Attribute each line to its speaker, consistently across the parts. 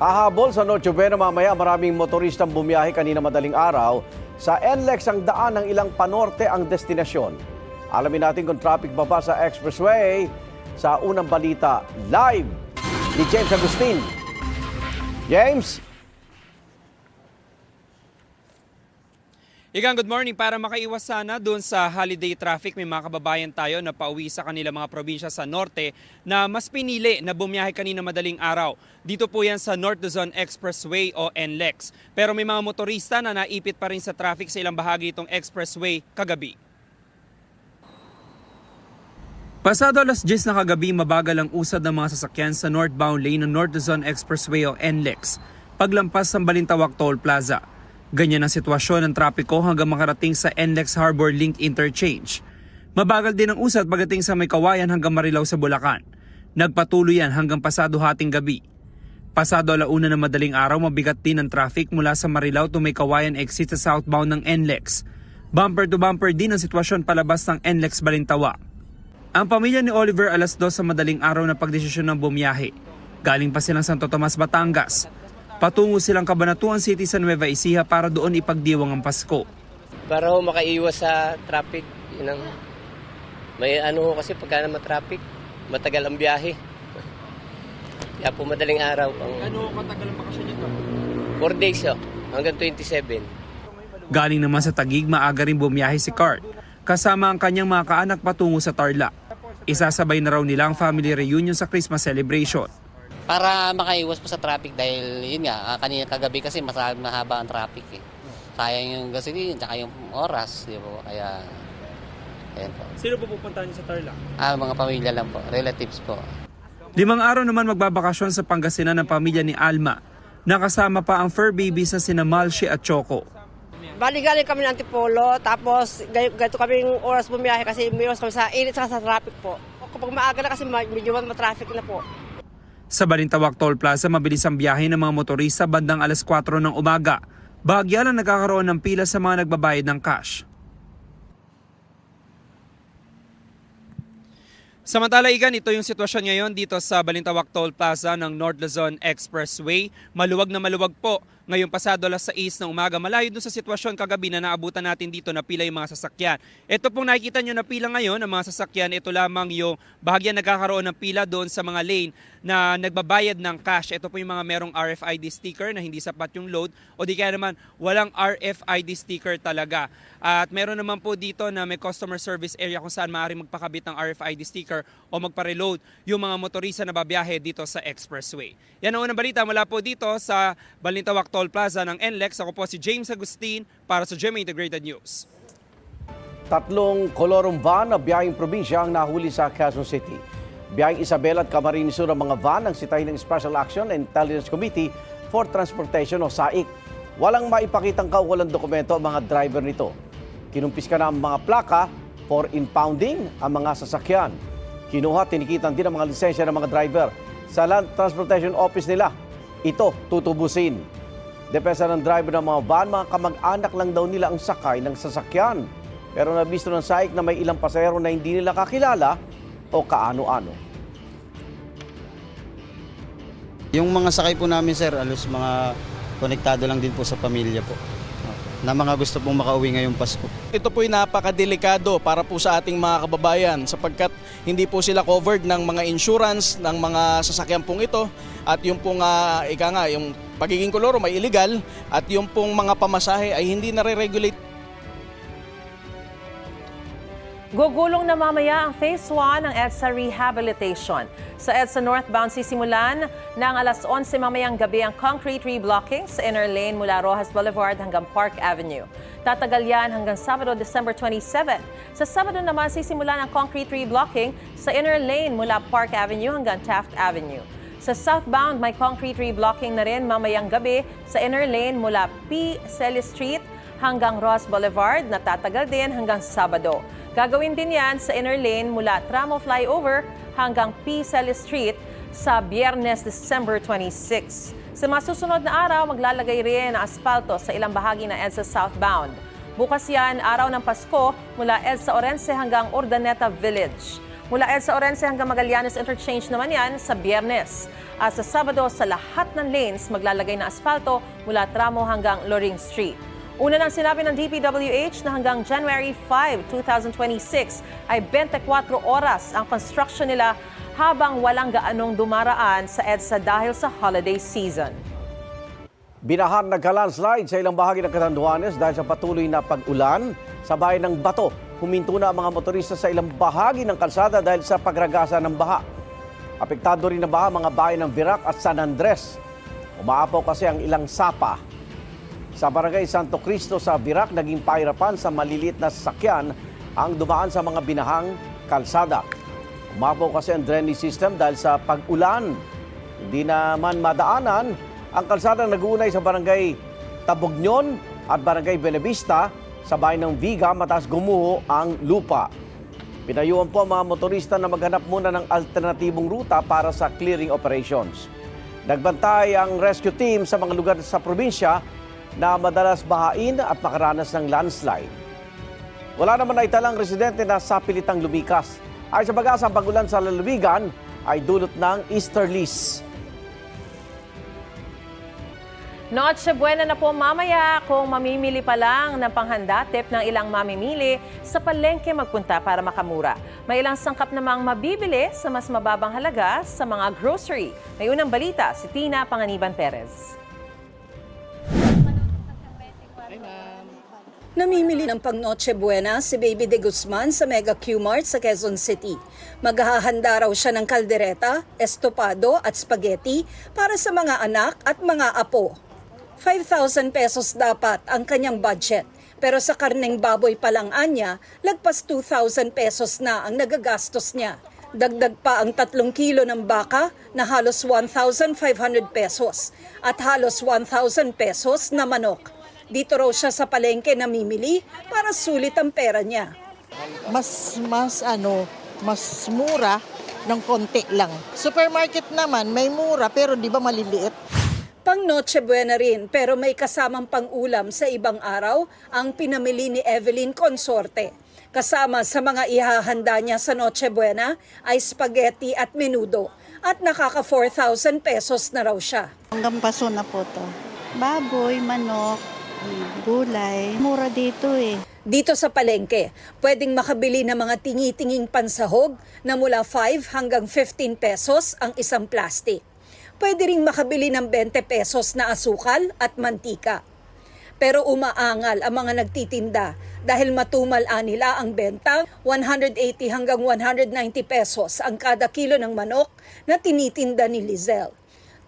Speaker 1: Hahabol sa Noche Buena mamaya, maraming motoristang bumiyahe kanina madaling araw. Sa NLEX ang daan ng ilang panorte ang destinasyon. Alamin natin kung traffic ba sa expressway. Sa unang balita, live ni James Agustin. James?
Speaker 2: Igang good morning. Para makaiwas sana doon sa holiday traffic, may mga kababayan tayo na pauwi sa kanilang mga probinsya sa norte na mas pinili na bumiyahe kanina madaling araw. Dito po yan sa North Luzon Expressway o NLEX. Pero may mga motorista na naipit pa rin sa traffic sa ilang bahagi itong expressway kagabi. Pasado alas 10 na kagabi, mabagal ang usad ng mga sasakyan sa northbound lane ng North Luzon Expressway o NLEX paglampas ng Balintawak Toll Plaza. Ganyan ang sitwasyon ng trapiko hanggang makarating sa NLEX Harbor Link Interchange. Mabagal din ang usad pagdating sa May Kawayan hanggang Marilao sa Bulacan. Nagpatuloy yan hanggang pasado hating gabi. Pasado alauna ng madaling araw, mabigat din ang traffic mula sa Marilao to May Kawayan exit sa southbound ng NLEX. Bumper to bumper din ang sitwasyon palabas ng NLEX Balintawak. Ang pamilya ni Oliver alas 2 sa madaling araw na pagdesisyon ng bumiyahe. Galing pa silang Santo Tomas, Batangas. Patungo silang Cabanatuan City sa Nueva Ecija para doon ipagdiwang ang Pasko.
Speaker 3: Para makaiwas sa traffic, yun ang, may kasi pagka naman traffic, matagal ang biyahe. Kaya po madaling araw.
Speaker 2: Ano katagal ang bakasyon nito?
Speaker 3: 4 days hanggang 27.
Speaker 2: Galing naman sa Taguig, maaga rin bumiyahe si Cart. Kasama ang kanyang mga kaanak patungo sa Tarlac. Isasabay na raw nila ang family reunion sa Christmas celebration.
Speaker 4: Para makaiwas po sa traffic dahil yun nga, kanina kagabi kasi mas mahaba ang traffic eh. Sayang yung gasolina tsaka yung oras, di ba? Kaya, ayan po.
Speaker 2: Sino po pupuntahan niyo sa Tarlac?
Speaker 4: Mga pamilya lang po, relatives po.
Speaker 2: 5 araw naman magbabakasyon sa Pangasinan ng pamilya ni Alma. Nakasama pa ang fur babies na sina Malshi at Choco.
Speaker 5: Bali-galing kami ng Antipolo, tapos ganito kami yung oras bumiyahe kasi umiwas kami sa init sa traffic po. Kapag maaga na kasi medyo matraffic na po.
Speaker 2: Sa Balintawak Toll Plaza, mabilis ang biyahe ng mga motorista bandang alas 4 ng umaga. Bahagya lang nagkakaroon ng pila sa mga nagbabayad ng cash. Samantala, Igan, ito yung sitwasyon ngayon dito sa Balintawak Toll Plaza ng North Luzon Expressway. Maluwag na maluwag po. Ngayong pasado alas 6 ng umaga, malayo dun sa sitwasyon kagabi na naabutan natin dito na pila yung mga sasakyan. Ito pong nakikita nyo na pila ngayon ng mga sasakyan, ito lamang yung bahagya nagkakaroon ng pila doon sa mga lane na nagbabayad ng cash. Ito po yung mga merong RFID sticker na hindi sapat yung load o di kaya naman walang RFID sticker talaga. At meron naman po dito na may customer service area kung saan maaaring magpakabit ng RFID sticker o magpa-reload yung mga motorista na babiyahe dito sa expressway. Yan ang unang balita mula po dito sa Balintawak Toll Plaza ng NLEX. Ako po si James Agustin para sa GMA Integrated News.
Speaker 1: 3 kolorong van na biyaheng probinsya ang nahuli sa Quezon City. Biyaheng Isabela at Camarines Sur ang mga van ang sitahin ng Special Action and Intelligence Committee for Transportation o SAIC. Walang maipakitang kaukulang dokumento ang mga driver nito. Kinumpiska na ang mga plaka for impounding ang mga sasakyan. Kinuha, tinikitan din ang mga lisensya ng mga driver sa Land Transportation Office nila. Ito tutubusin. Depensa ng driver ng mga van, mga kamag-anak lang daw nila ang sakay ng sasakyan. Pero nabisto ng SAIC na may ilang pasahero na hindi nila kakilala o kaano-ano.
Speaker 6: Yung mga sakay po namin, sir, alos mga konektado lang din po sa pamilya po. Na mga gusto pong makauwi ngayong Pasko.
Speaker 7: Ito po'y napakadelikado para po sa ating mga kababayan sapagkat hindi po sila covered ng mga insurance ng mga sasakyan pong ito at yung pong yung pagiging koloro may illegal at yung pong mga pamasahe ay hindi nare-regulate.
Speaker 8: Gugulong na mamaya ang Phase 1 ng EDSA Rehabilitation. Sa EDSA Northbound, sisimulan ng alas 11 mamayang gabi ang concrete reblocking sa inner lane mula Rojas Boulevard hanggang Park Avenue. Tatagal yan hanggang Sabado, December 27. Sa Sabado naman, sisimulan ang concrete reblocking sa inner lane mula Park Avenue hanggang Taft Avenue. Sa southbound, may concrete reblocking na rin mamayang gabi sa inner lane mula P. Celis Street hanggang Ross Boulevard na tatagal din hanggang Sabado. Gagawin din yan sa inner lane mula Tramo Flyover hanggang P. Celis Street sa Biyernes, December 26. Sa mga susunod na araw, maglalagay rin ng asfalto sa ilang bahagi ng EDSA southbound. Bukas yan, araw ng Pasko, mula EDSA Orense hanggang Urdaneta Village. Mula EDSA Orense hanggang Magallanes Interchange naman yan sa Biyernes. At sa Sabado, sa lahat ng lanes maglalagay ng asfalto mula tramo hanggang Loring Street. Una nang sinabi ng DPWH na hanggang January 5, 2026 ay 24 oras ang construction nila habang walang gaanong dumaraan sa EDSA dahil sa holiday season.
Speaker 1: Binahan nagka-landslide sa ilang bahagi ng Catanduanes dahil sa patuloy na pag-ulan sa bayan ng Bato. Huminto na ang mga motorista sa ilang bahagi ng kalsada dahil sa pagragasa ng baha. Apektado rin na baha mga bayan ng Virac at San Andres. Umaapaw kasi ang ilang sapa. Sa barangay Santo Cristo sa Virac, naging pahirapan sa maliliit na sasakyan ang dumaan sa mga binahang kalsada. Umaapaw kasi ang drainage system dahil sa pag-ulan. Hindi naman madaanan ang kalsada nag-uunay sa barangay Tabugnon at barangay Benavista sa bayan ng Viga matapos gumuho ang lupa. Pinayuhan po ang mga motorista na maghanap muna ng alternatibong ruta para sa clearing operations. Nagbantay ang rescue team sa mga lugar sa probinsya na madalas bahain at makaranas ng landslide. Wala naman na italang residente na sapilitang lumikas. Ay sa bagas, ang pag-ulan sa lalawigan ay dulot ng easterlies.
Speaker 8: Noche Buena na po mamaya kung mamimili pa lang ng panghanda, tip ng ilang mamimili sa palengke magpunta para makamura. May ilang sangkap namang mabibili sa mas mababang halaga sa mga grocery. May unang balita si Tina Panganiban Perez.
Speaker 9: Namimili ng pang Noche Buena si Baby de Guzman sa Mega Q-Mart sa Quezon City. Maghahanda raw siya ng kaldereta, estopado at spaghetti para sa mga anak at mga apo. 5,000 pesos dapat ang kanyang budget. Pero sa karneng baboy pa lang anya, lagpas 2,000 pesos na ang nagagastos niya. Dagdag pa ang 3 kilo ng baka na halos 1,500 pesos at halos 1,000 pesos na manok. Dito raw siya sa palengke namimili para sulit ang pera niya.
Speaker 10: Mas mura ng konti lang. Supermarket naman may mura pero di ba maliliit?
Speaker 9: Pang Noche Buena rin pero may kasamang pang-ulam sa ibang araw ang pinamili ni Evelyn Consorte. Kasama sa mga ihahanda niya sa Noche Buena ay spaghetti at menudo at nakaka 4,000 pesos na raw siya.
Speaker 11: Hanggang paso na po to. Baboy, manok, gulay. Mura dito eh.
Speaker 9: Dito sa palengke, pwedeng makabili ng mga tingi-tinging pansahog na mula 5 hanggang 15 pesos ang isang plastic. Pwede ring makabili ng 20 pesos na asukal at mantika. Pero umaangal ang mga nagtitinda dahil matumal nila ang benta, 180 hanggang 190 pesos ang kada kilo ng manok na tinitinda ni Lizelle.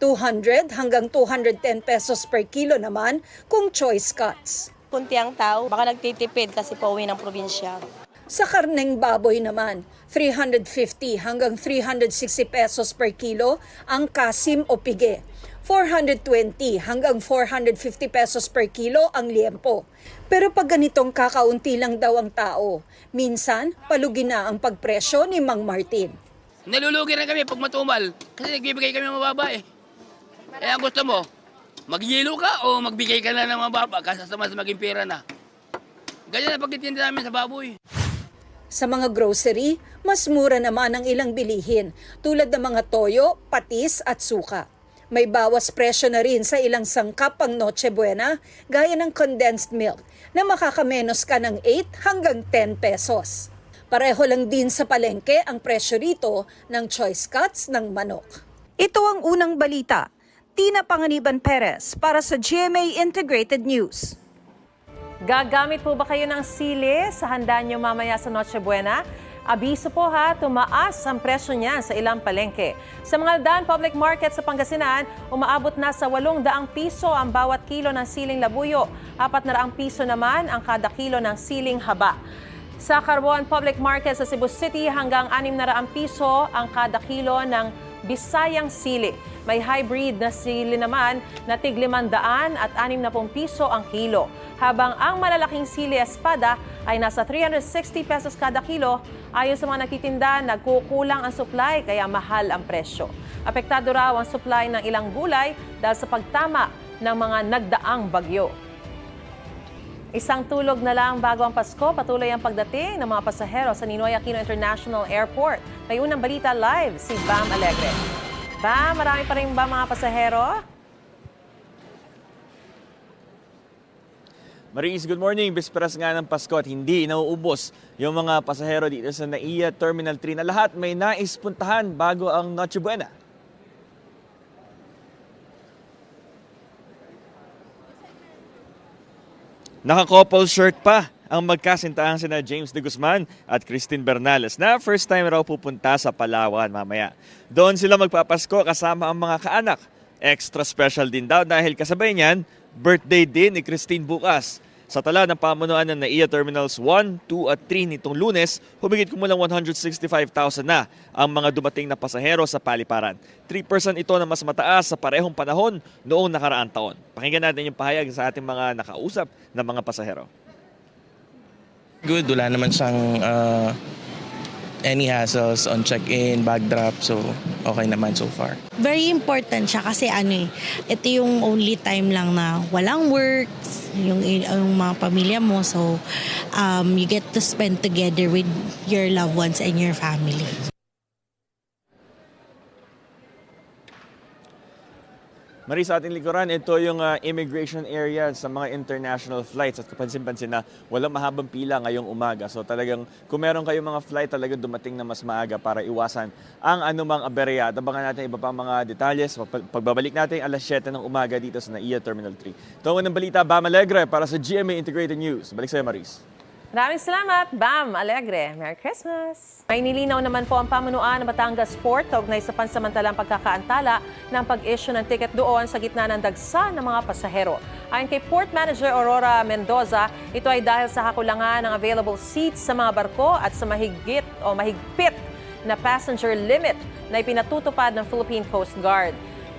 Speaker 9: 200 hanggang 210 pesos per kilo naman kung choice cuts.
Speaker 5: Kunti ang tao, baka nagtitipid kasi pauwi ng probinsya.
Speaker 9: Sa karneng baboy naman, 350 hanggang 360 pesos per kilo ang kasim o pige. 420 hanggang 450 pesos per kilo ang liempo. Pero pag ganitong kakaunti lang daw ang tao, minsan palugi na ang pagpresyo ni Mang Martin.
Speaker 12: Nalulugi rin kami pag matumal kasi nagbibigay kami ng mababa eh. Eh ang gusto mo, mag-yelo ka o magbigay ka na ng mababa kasi sa mas maging pera na. Ganyan na pagtitinda namin sa baboy.
Speaker 9: Sa mga grocery, mas mura naman ang ilang bilihin tulad ng mga toyo, patis at suka. May bawas presyo na rin sa ilang sangkap pang Noche Buena gaya ng condensed milk na makakamenos ka ng 8 hanggang 10 pesos. Pareho lang din sa palengke ang presyo rito ng choice cuts ng manok. Ito ang unang balita. Tina Panganiban Perez para sa GMA Integrated News.
Speaker 8: Gagamit po ba kayo ng sili sa handa nyo mamaya sa Noche Buena? Abiso po ha, tumaas ang presyo niya sa ilang palengke. Sa mga Aldaan Public Market sa Pangasinan, umaabot na sa 800 piso ang bawat kilo ng siling labuyo. 400 piso naman ang kada kilo ng siling haba. Sa Carbuan Public Market sa Cebu City, hanggang 600 piso ang kada kilo ng Bisayang sili. May hybrid na sili naman na tig 500 at 60 piso ang kilo. Habang ang malalaking sili espada ay nasa 360 pesos kada kilo. Ayon sa mga nagtitinda, nagkukulang ang supply kaya mahal ang presyo. Apektado raw ang supply ng ilang gulay dahil sa pagtama ng mga nagdaang bagyo. Isang tulog na lang bago ang Pasko, patuloy ang pagdating ng mga pasahero sa Ninoy Aquino International Airport. May unang balita live, si Bam Alegre. Bam, marami pa rin ba mga pasahero?
Speaker 13: Maris, good morning. Bisperas nga ng Pasko at hindi nauubos yung mga pasahero dito sa NAIA Terminal 3 na lahat may nais puntahan bago ang Noche Buena. Naka-couple shirt pa ang magkasintahan sina James de Guzman at Christine Bernales na first time raw pupunta sa Palawan mamaya. Doon sila magpapasko kasama ang mga kaanak. Extra special din daw dahil kasabay niyan, birthday din ni Christine bukas. Sa tala ng pamunuan ng NAIA Terminals 1, 2 at 3 nitong Lunes, humigit kumulang 165,000 na ang mga dumating na pasahero sa paliparan. 3% ito na mas mataas sa parehong panahon noong nakaraang taon. Pakinggan natin yung pahayag sa ating mga nakausap na mga pasahero.
Speaker 14: Good, wala naman siyang any hassles on check-in, bag drop, so okay naman so far.
Speaker 15: Very important siya kasi ito yung only time lang na walang work, yung mga pamilya mo, so you get to spend together with your loved ones and your family.
Speaker 13: Maris, sa ating likuran, ito yung immigration area sa mga international flights at kapansin-pansin na walang mahabang pila ngayong umaga. So talagang kung meron kayong mga flight talagang dumating na mas maaga para iwasan ang anumang aberya. At abangan natin iba pang mga detalles pagbabalik natin alas 7 ng umaga dito sa NAIA Terminal 3. Ito ang unang balita, Bam Alegre para sa GMA Integrated News. Balik sa'yo, Maris.
Speaker 8: Maraming salamat, Bam Alegre. Merry Christmas! May nilinaw naman po ang pamunuan ng Batangas Port kaugnay sa pansamantalang pagkakaantala ng pag-issue ng ticket doon sa gitna ng dagsa ng mga pasahero. Ayon kay Port Manager Aurora Mendoza, ito ay dahil sa kakulangan ng available seats sa mga barko at sa mahigpit na passenger limit na ipinatutupad ng Philippine Coast Guard.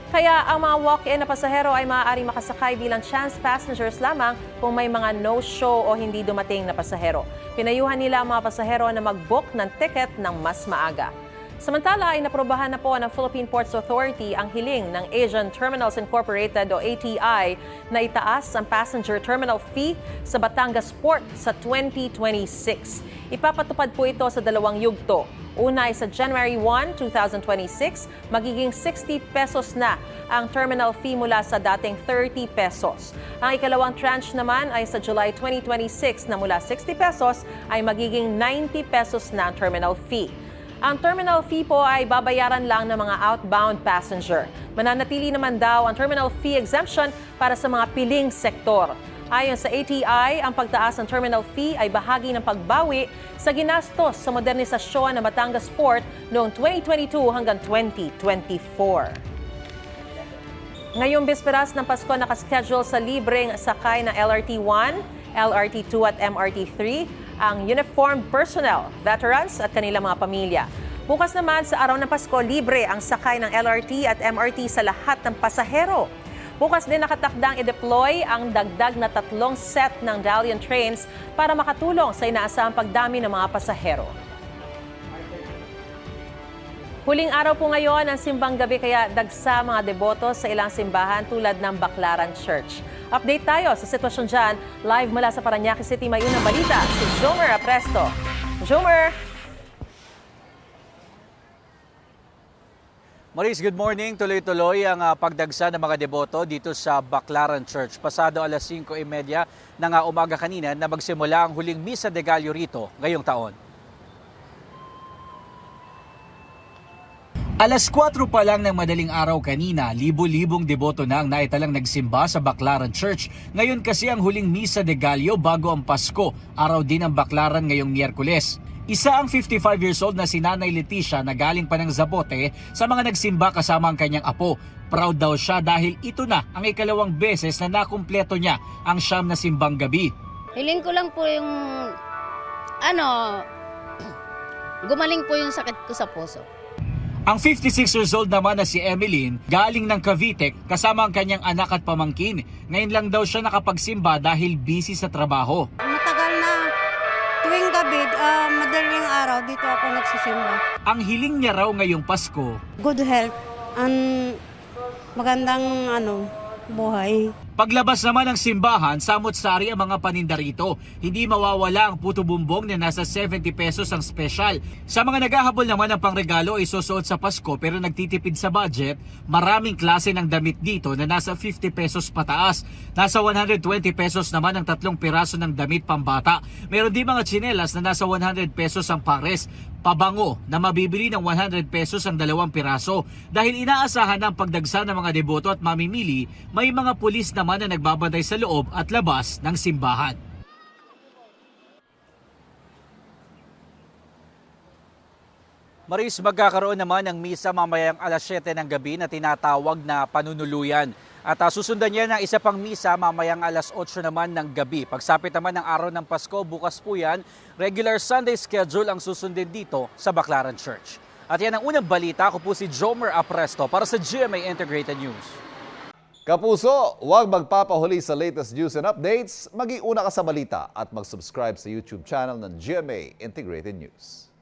Speaker 8: Kaya ang mga walk-in na pasahero ay maaaring makasakay bilang chance passengers lamang kung may mga no-show o hindi dumating na pasahero. Pinayuhan nila ang mga pasahero na mag-book ng ticket ng mas maaga. Samantala ay naprobahan na po ng Philippine Ports Authority ang hiling ng Asian Terminals Incorporated o ATI na itaas ang passenger terminal fee sa Batangas Port sa 2026. Ipapatupad po ito sa dalawang yugto. Una ay sa January 1, 2026, magiging 60 pesos na ang terminal fee mula sa dating 30 pesos. Ang ikalawang tranche naman ay sa July 2026 na mula 60 pesos ay magiging 90 pesos na ang terminal fee. Ang terminal fee po ay babayaran lang ng mga outbound passenger. Mananatili naman daw ang terminal fee exemption para sa mga piling sektor. Ayon sa ATI, ang pagtaas ng terminal fee ay bahagi ng pagbawi sa ginastos sa modernisasyon ng Batangas Port noong 2022 hanggang 2024. Ngayong bisperas ng Pasko nakaschedule sa libreng sakay ng LRT-1, LRT-2 at MRT-3 ang uniformed personnel, veterans at kanilang mga pamilya. Bukas naman sa araw ng Pasko, libre ang sakay ng LRT at MRT sa lahat ng pasahero. Bukas din nakatakdang i-deploy ang dagdag na 3 set ng Dalian trains para makatulong sa inaasahang pagdami ng mga pasahero. Huling araw po ngayon ang simbang gabi kaya dagsa mga deboto sa ilang simbahan tulad ng Baclaran Church. Update tayo sa sitwasyon dyan. Live mula sa Parañaque City, may unang balita si Jomer Apresto. Jomer!
Speaker 16: Maris, good morning. Tuloy-tuloy ang pagdagsa ng mga deboto dito sa Baclaran Church. Pasado alas 5:30 ng umaga kanina na magsimula ang huling Misa de Gallo rito ngayong taon. Alas 4 pa lang ng madaling araw kanina, libo-libong deboto na ang naitalang nagsimba sa Baclaran Church. Ngayon kasi ang huling Misa de Gallo bago ang Pasko, araw din ang Baclaran ngayong Miyerkules. Isa ang 55 years old na si Nanay Leticia na galing pa ng Zapote sa mga nagsimba kasama ang kanyang apo. Proud daw siya dahil ito na ang ikalawang beses na nakumpleto niya ang 9 na simbang gabi.
Speaker 17: Hiling ko lang po yung gumaling po yung sakit ko sa puso.
Speaker 16: Ang 56 years old naman na si Emeline, galing ng Cavite kasama ang kanyang anak at pamangkin. Ngayon lang daw siya nakapagsimba dahil busy sa trabaho.
Speaker 18: Matagal na tuwing gabi, madaling araw dito ako nagsisimba.
Speaker 16: Ang hiling niya raw ngayong Pasko,
Speaker 18: good health and magandang buhay.
Speaker 16: Paglabas naman ng simbahan, samot-sari ang mga paninda rito. Hindi mawawala ang puto bumbong na nasa 70 pesos ang special. Sa mga naghahabol naman ng pangregalo ay susuot sa Pasko pero nagtitipid sa budget, maraming klase ng damit dito na nasa 50 pesos pataas. Nasa 120 pesos naman ang 3 piraso ng damit pambata. Meron din mga tsinelas na nasa 100 pesos ang pares. Pabango na mabibili ng 100 pesos ang 2 piraso. Dahil inaasahan ng pagdagsa ng mga deboto at mamimili, may mga pulis naman na nagbabantay sa loob at labas ng simbahan. Maris, magkakaroon naman ng misa mamayang alas 7 ng gabi na tinatawag na panunuluyan. At susundan niya ng isa pang misa mamayang alas 8 naman ng gabi. Pagsapit naman ng araw ng Pasko, bukas po yan, regular Sunday schedule ang susundin dito sa Baclaran Church. At yan ang unang balita. Ako po si Jomer Apresto para sa GMA Integrated News.
Speaker 19: Kapuso, huwag magpapahuli sa latest news and updates. Mag-iuna ka sa balita at mag-subscribe sa YouTube channel ng GMA Integrated News.